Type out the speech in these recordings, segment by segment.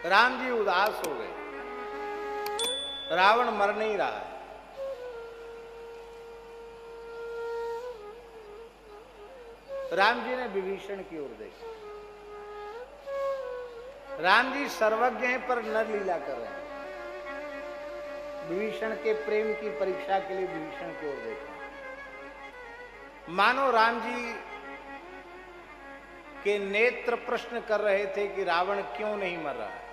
राम जी उदास हो गए, रावण मर नहीं रहा है। राम जी ने विभीषण की ओर देखा। राम जी सर्वज्ञ हैं पर नर लीला कर रहे हैं। विभीषण के प्रेम की परीक्षा के लिए विभीषण की ओर देखा। मानो राम जी के नेत्र प्रश्न कर रहे थे कि रावण क्यों नहीं मर रहा है।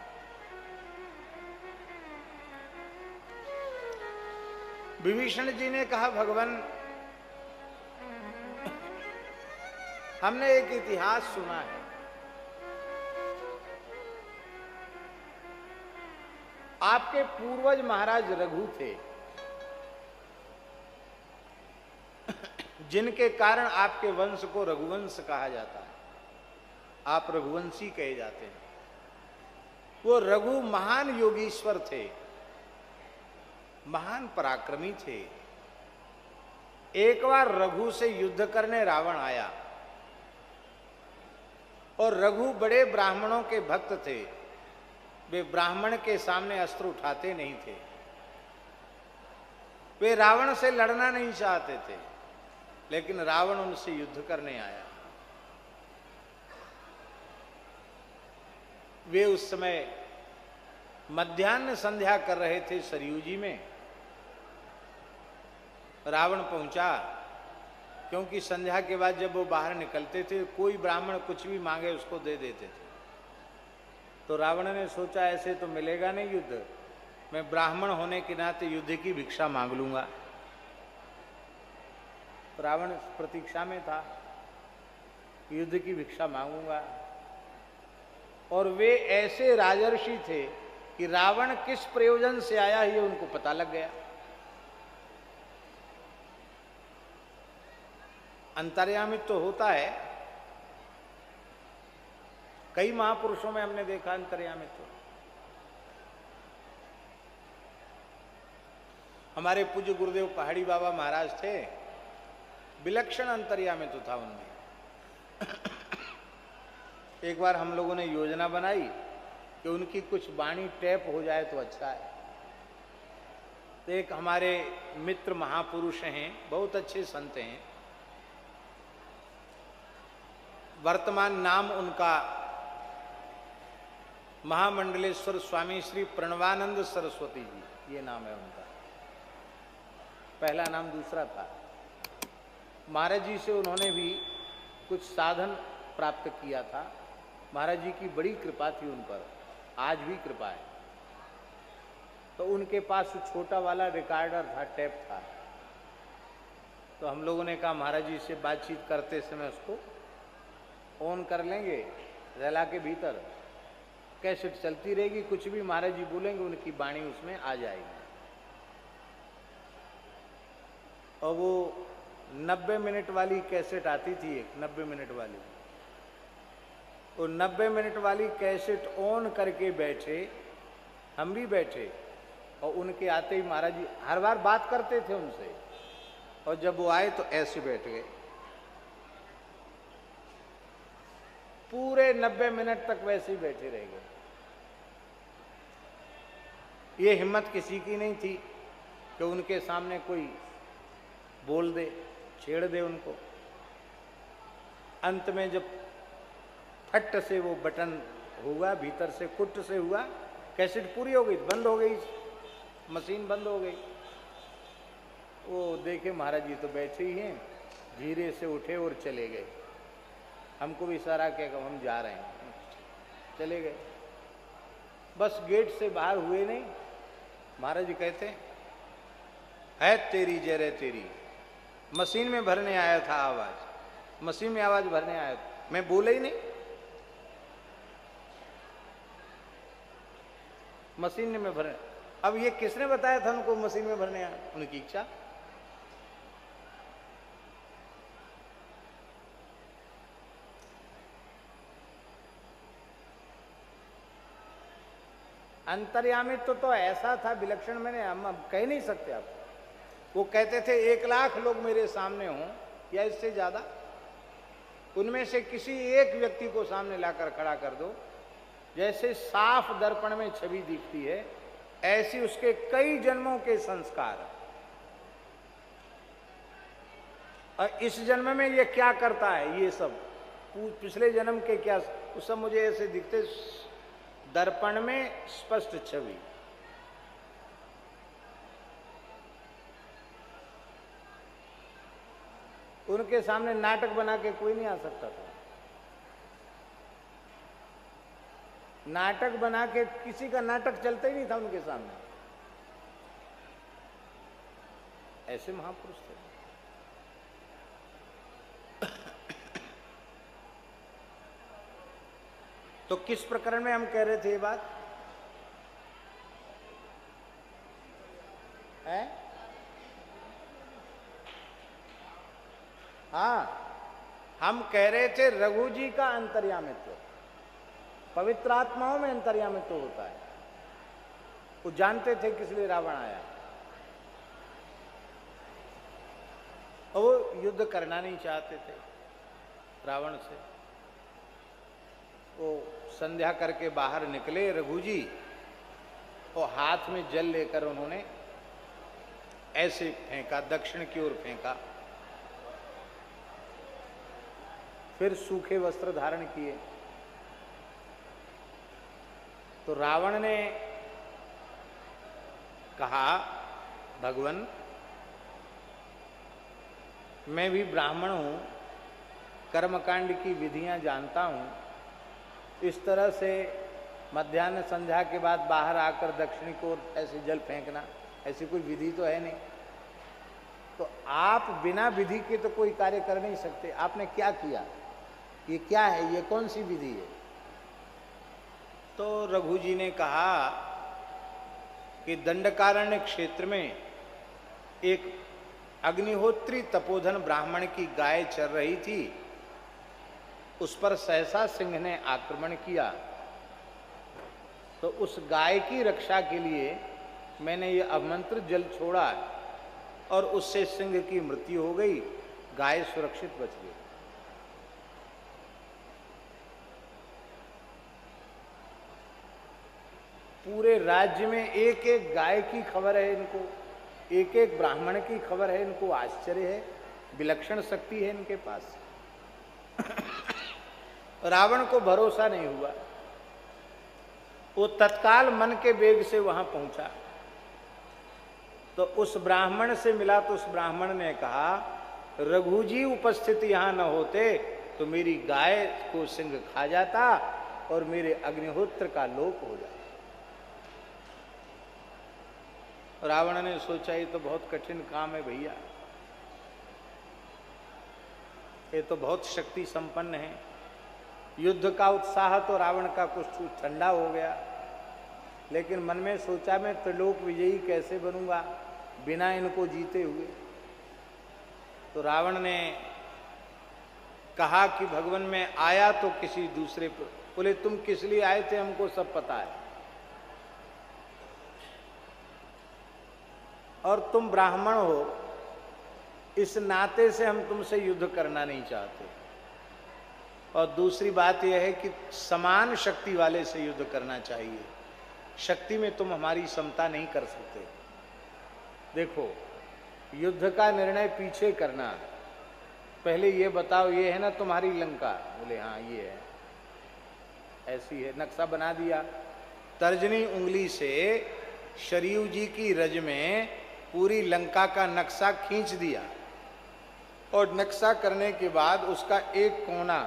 विभीषण जी ने कहा, भगवान हमने एक इतिहास सुना है, आपके पूर्वज महाराज रघु थे, जिनके कारण आपके वंश को रघुवंश कहा जाता है। आप रघुवंशी कहे जाते हैं। वो रघु महान योगीश्वर थे, महान पराक्रमी थे। एक बार रघु से युद्ध करने रावण आया और रघु बड़े ब्राह्मणों के भक्त थे। वे ब्राह्मण के सामने अस्त्र उठाते नहीं थे। वे रावण से लड़ना नहीं चाहते थे, लेकिन रावण उनसे युद्ध करने आया। वे उस समय मध्याह्न संध्या कर रहे थे सरयू जी में। रावण पहुंचा, क्योंकि संध्या के बाद जब वो बाहर निकलते थे, कोई ब्राह्मण कुछ भी मांगे उसको दे देते थे। तो रावण ने सोचा ऐसे तो मिलेगा नहीं युद्ध, मैं ब्राह्मण होने के नाते युद्ध की भिक्षा मांग लूंगा। रावण प्रतीक्षा में था, युद्ध की भिक्षा मांगूंगा। और वे ऐसे राजर्षि थे कि रावण किस प्रयोजन से आया ये उनको पता लग गया। अंतर्यामी तो होता है, कई महापुरुषों में हमने देखा अंतर्यामी तो। हमारे पूज्य गुरुदेव पहाड़ी बाबा महाराज थे, विलक्षण अंतर्यामी तो था उनमें। एक बार हम लोगों ने योजना बनाई कि उनकी कुछ वाणी टैप हो जाए तो अच्छा है। तो एक हमारे मित्र महापुरुष हैं, बहुत अच्छे संत हैं, वर्तमान नाम उनका महामंडलेश्वर स्वामी श्री प्रणवानंद सरस्वती जी, ये नाम है उनका। पहला नाम दूसरा था। महाराज जी से उन्होंने भी कुछ साधन प्राप्त किया था। महाराज जी की बड़ी कृपा थी उन पर, आज भी कृपा है। तो उनके पास छोटा वाला रिकॉर्डर था, टेप था। तो हम लोगों ने कहा महाराज जी से बातचीत करते समय उसको ऑन कर लेंगे, रेला के भीतर कैसेट चलती रहेगी, कुछ भी महाराज जी बोलेंगे उनकी वाणी उसमें आ जाएगी। और वो 90 मिनट वाली कैसेट आती थी, एक 90 मिनट वाली। वो 90 मिनट वाली कैसेट ऑन करके बैठे, हम भी बैठे, और उनके आते ही महाराज जी हर बार बात करते थे उनसे, और जब वो आए तो ऐसे बैठ गए। पूरे 90 मिनट तक वैसे ही बैठे रह गए। ये हिम्मत किसी की नहीं थी कि उनके सामने कोई बोल दे, छेड़ दे उनको। अंत में जब फट से वो बटन हुआ, भीतर से कुट से हुआ, कैसेट पूरी हो गई, बंद हो गई, मशीन बंद हो गई। वो देखे महाराज जी तो बैठे ही हैं, धीरे से उठे और चले गए। हमको भी इशारा किया कि हम जा रहे हैं, चले गए। बस गेट से बाहर हुए नहीं, महाराज जी कहते है तेरी जय रे तेरी, मशीन में भरने आया था आवाज, मशीन में आवाज भरने आया था, मैं बोला ही नहीं, मशीन में भरने। अब ये किसने बताया था उनको मशीन में भरने आया? उनकी इच्छा। अंतर्यामी तो ऐसा था विलक्षण, मैंने हम कह नहीं सकते आप। वो कहते थे 1 लाख लोग मेरे सामने हों या इससे ज्यादा, उनमें से किसी एक व्यक्ति को सामने लाकर खड़ा कर दो, जैसे साफ दर्पण में छवि दिखती है, ऐसी उसके कई जन्मों के संस्कार। और इस जन्म में ये क्या करता है, ये सब पिछले जन्म के क्या, उस सब मुझे ऐसे दिखते दर्पण में स्पष्ट छवि। उनके सामने नाटक बना के कोई नहीं आ सकता था। नाटक बना के किसी का नाटक चलता ही नहीं था उनके सामने, ऐसे महापुरुष थे। तो किस प्रकरण में हम कह रहे थे ये बात है? हाँ, हम कह रहे थे रघु जी का अंतर्यामित्व, पवित्र आत्माओं में अंतर्यामित्व होता है। वो जानते थे किस लिए रावण आया, और वो युद्ध करना नहीं चाहते थे रावण से। वो संध्या करके बाहर निकले रघु जी, और हाथ में जल लेकर उन्होंने ऐसे फेंका, दक्षिण की ओर फेंका। फिर सूखे वस्त्र धारण किए। तो रावण ने कहा, भगवान मैं भी ब्राह्मण हूं, कर्मकांड की विधियां जानता हूं, इस तरह से मध्याह्न संध्या के बाद बाहर आकर दक्षिणी को ऐसे जल फेंकना, ऐसी कोई विधि तो है नहीं। तो आप बिना विधि के तो कोई कार्य कर नहीं सकते, आपने क्या किया, ये क्या है, ये कौन सी विधि है? तो रघु जी ने कहा कि दंडकारण्य क्षेत्र में एक अग्निहोत्री तपोधन ब्राह्मण की गाय चर रही थी, उस पर सहसा सिंह ने आक्रमण किया। तो उस गाय की रक्षा के लिए मैंने ये अमंत्रित जल छोड़ा और उससे सिंह की मृत्यु हो गई, गाय सुरक्षित बच गई। पूरे राज्य में एक एक गाय की खबर है इनको, एक एक ब्राह्मण की खबर है इनको, आश्चर्य है, विलक्षण शक्ति है इनके पास। रावण को भरोसा नहीं हुआ, वो तत्काल मन के वेग से वहां पहुंचा। तो उस ब्राह्मण से मिला तो उस ब्राह्मण ने कहा, रघु जी उपस्थित यहां न होते तो मेरी गाय को सिंह खा जाता और मेरे अग्निहोत्र का लोप हो जाता। रावण ने सोचा ये तो बहुत कठिन काम है भैया, ये तो बहुत शक्ति संपन्न है। युद्ध का उत्साह तो रावण का कुछ ठंडा हो गया, लेकिन मन में सोचा मैं त्रिलोक विजयी कैसे बनूंगा बिना इनको जीते हुए। तो रावण ने कहा कि भगवान मैं आया तो किसी दूसरे पर। बोले तुम किस लिए आए थे हमको सब पता है, और तुम ब्राह्मण हो, इस नाते से हम तुमसे युद्ध करना नहीं चाहते। और दूसरी बात यह है कि समान शक्ति वाले से युद्ध करना चाहिए, शक्ति में तुम हमारी समता नहीं कर सकते। देखो, युद्ध का निर्णय पीछे करना, पहले ये बताओ ये है ना तुम्हारी लंका? बोले हाँ ये है, ऐसी है। नक्शा बना दिया, तर्जनी उंगली से शरीव जी की रज में पूरी लंका का नक्शा खींच दिया, और नक्शा करने के बाद उसका एक कोना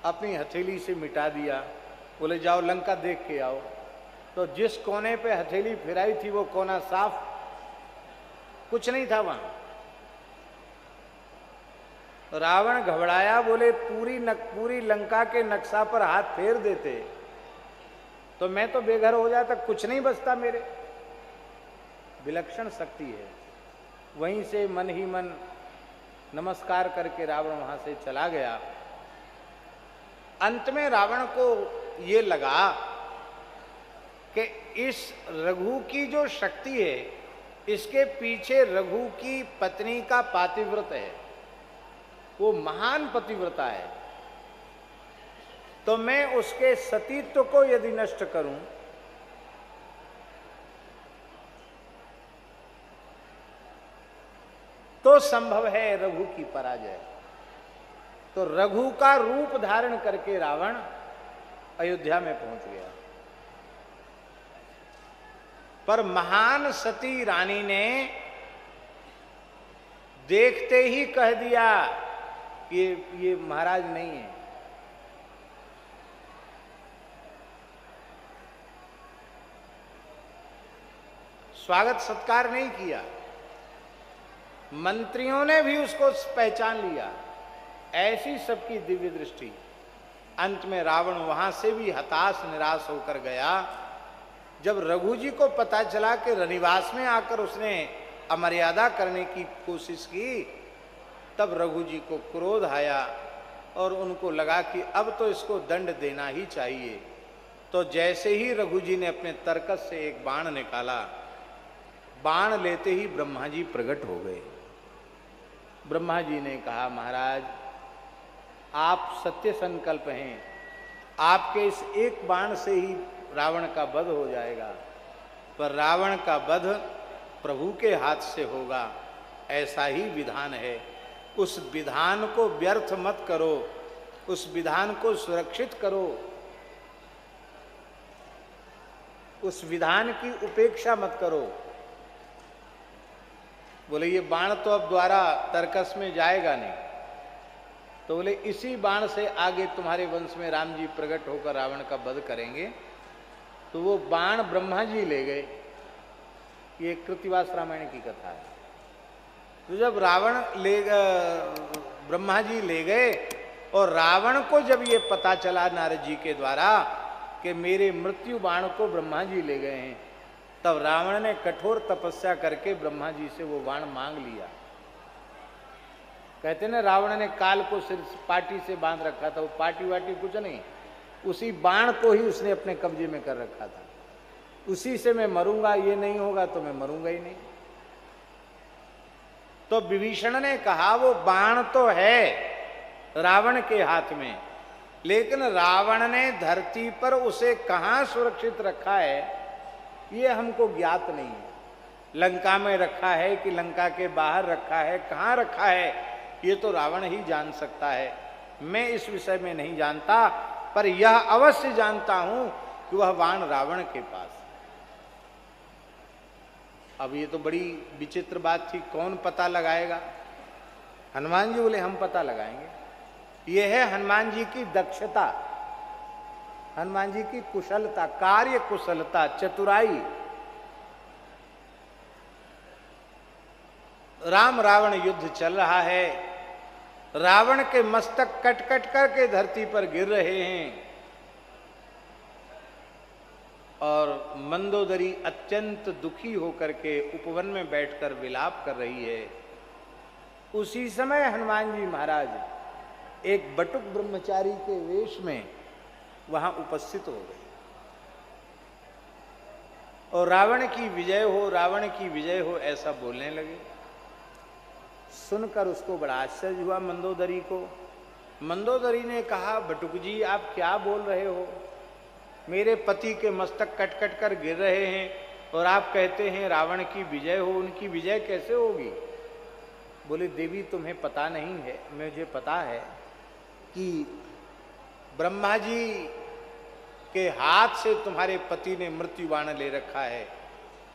अपनी हथेली से मिटा दिया। बोले जाओ लंका देख के आओ। तो जिस कोने पे हथेली फिराई थी वो कोना साफ, कुछ नहीं था वहां। रावण घबराया, बोले पूरी लंका के नक्शा पर हाथ फेर देते तो मैं तो बेघर हो जाता, कुछ नहीं बचता मेरे। विलक्षण शक्ति है। वहीं से मन ही मन नमस्कार करके रावण वहां से चला गया। अंत में रावण को ये लगा कि इस रघु की जो शक्ति है, इसके पीछे रघु की पत्नी का पातिव्रत है, वो महान पतिव्रता है। तो मैं उसके सतीत्व को यदि नष्ट करूं तो संभव है रघु की पराजय। तो रघु का रूप धारण करके रावण अयोध्या में पहुंच गया। पर महान सती रानी ने देखते ही कह दिया कि ये महाराज नहीं है। स्वागत सत्कार नहीं किया। मंत्रियों ने भी उसको पहचान लिया। ऐसी सबकी दिव्य दृष्टि। अंत में रावण वहां से भी हताश निराश होकर गया। जब रघु जी को पता चला कि रनिवास में आकर उसने अमर्यादा करने की कोशिश की, तब रघु जी को क्रोध आया और उनको लगा कि अब तो इसको दंड देना ही चाहिए। तो जैसे ही रघु जी ने अपने तरकस से एक बाण निकाला, बाण लेते ही ब्रह्मा जी प्रकट हो गए। ब्रह्मा जी ने कहा, महाराज आप सत्य संकल्प हैं, आपके इस एक बाण से ही रावण का वध हो जाएगा, पर रावण का वध प्रभु के हाथ से होगा, ऐसा ही विधान है। उस विधान को व्यर्थ मत करो, उस विधान को सुरक्षित करो, उस विधान की उपेक्षा मत करो। बोले ये बाण तो अब द्वारा तरकस में जाएगा नहीं। तो बोले इसी बाण से आगे तुम्हारे वंश में राम जी प्रकट होकर रावण का वध करेंगे। तो वो बाण ब्रह्मा जी ले गए। ये कृतिवास रामायण की कथा है। तो जब ब्रह्मा जी ले गए और रावण को जब ये पता चला नारद जी के द्वारा कि मेरे मृत्यु बाण को ब्रह्मा जी ले गए हैं, तब रावण ने कठोर तपस्या करके ब्रह्मा जी से वो बाण मांग लिया। कहते ना रावण ने काल को सिर पाटी से बांध रखा था, वो पाटी वाटी कुछ नहीं, उसी बाण को ही उसने अपने कब्जे में कर रखा था। उसी से मैं मरूंगा, ये नहीं होगा तो मैं मरूंगा ही नहीं। तो विभीषण ने कहा वो बाण तो है रावण के हाथ में, लेकिन रावण ने धरती पर उसे कहां सुरक्षित रखा है ये हमको ज्ञात नहीं है। लंका में रखा है कि लंका के बाहर रखा है, कहां रखा है ये तो रावण ही जान सकता है। मैं इस विषय में नहीं जानता, पर यह अवश्य जानता हूं कि वह बाण रावण के पास। अब ये तो बड़ी विचित्र बात थी, कौन पता लगाएगा? हनुमान जी बोले हम पता लगाएंगे। यह है हनुमान जी की दक्षता, हनुमान जी की कुशलता, कार्य कुशलता, चतुराई। राम रावण युद्ध चल रहा है, रावण के मस्तक कट कट करके धरती पर गिर रहे हैं और मंदोदरी अत्यंत दुखी होकर के उपवन में बैठकर विलाप कर रही है। उसी समय हनुमान जी महाराज एक बटुक ब्रह्मचारी के वेश में वहां उपस्थित हो गए और रावण की विजय हो, रावण की विजय हो ऐसा बोलने लगे। सुनकर उसको बड़ा आश्चर्य हुआ मंदोदरी को। मंदोदरी ने कहा, बटुक जी आप क्या बोल रहे हो? मेरे पति के मस्तक कट कट कर गिर रहे हैं और आप कहते हैं रावण की विजय हो। उनकी विजय कैसे होगी? बोले देवी तुम्हें पता नहीं है, मुझे पता है कि ब्रह्मा जी के हाथ से तुम्हारे पति ने मृत्युबाण ले रखा है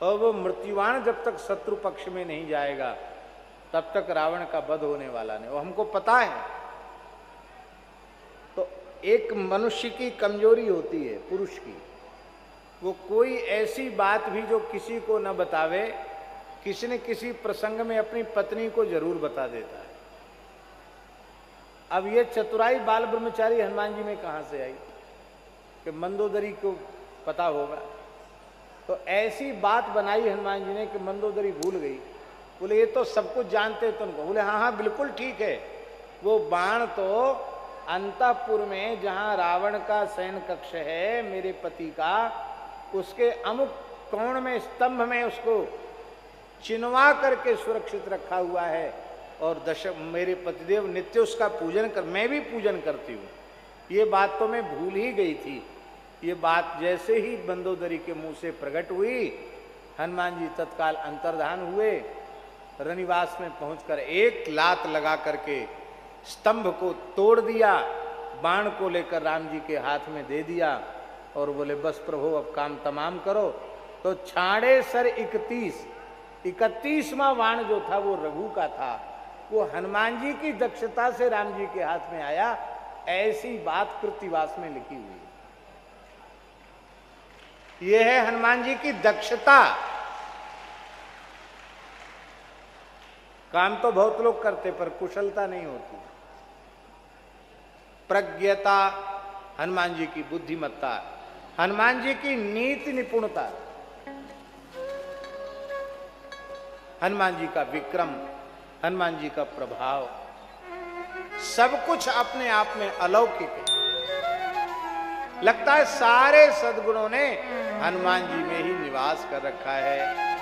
और वो मृत्युबाण जब तक शत्रु पक्ष में नहीं जाएगा तब तक रावण का वध होने वाला नहीं, वो हमको पता है। तो एक मनुष्य की कमजोरी होती है, पुरुष की, वो कोई ऐसी बात भी जो किसी को न बतावे, किसी न किसी प्रसंग में अपनी पत्नी को जरूर बता देता है। अब ये चतुराई बाल ब्रह्मचारी हनुमान जी में कहां से आई कि मंदोदरी को पता होगा? तो ऐसी बात बनाई हनुमान जी ने कि मंदोदरी भूल गई। बोले ये तो सब कुछ जानते तुमको। बोले हाँ हाँ बिल्कुल ठीक है। वो बाण तो अंतपुर में जहां रावण का शयन कक्ष है मेरे पति का, उसके अमुक कोण में स्तंभ में उसको चिनवा करके सुरक्षित रखा हुआ है और मेरे पतिदेव नित्य उसका पूजन कर, मैं भी पूजन करती हूँ। ये बात तो मैं भूल ही गई थी। ये बात जैसे ही मंदोदरी के मुंह से प्रकट हुई, हनुमान जी तत्काल अंतर्धान हुए, रनिवास में पहुंचकर एक लात लगा करके स्तंभ को तोड़ दिया, बाण को लेकर राम जी के हाथ में दे दिया और बोले बस प्रभु अब काम तमाम करो। तो छाड़े सर 31वां बाण जो था वो रघु का था, वो हनुमान जी की दक्षता से राम जी के हाथ में आया। ऐसी बात कृत्तिवास में लिखी हुई है। यह है हनुमान जी की दक्षता। काम तो बहुत लोग करते पर कुशलता नहीं होती। प्रज्ञता हनुमान जी की बुद्धिमत्ता, हनुमान जी की नीति निपुणता, हनुमान जी का विक्रम, हनुमान जी का प्रभाव, सब कुछ अपने आप में अलौकिक है। लगता है सारे सद्गुणों ने हनुमान जी में ही निवास कर रखा है।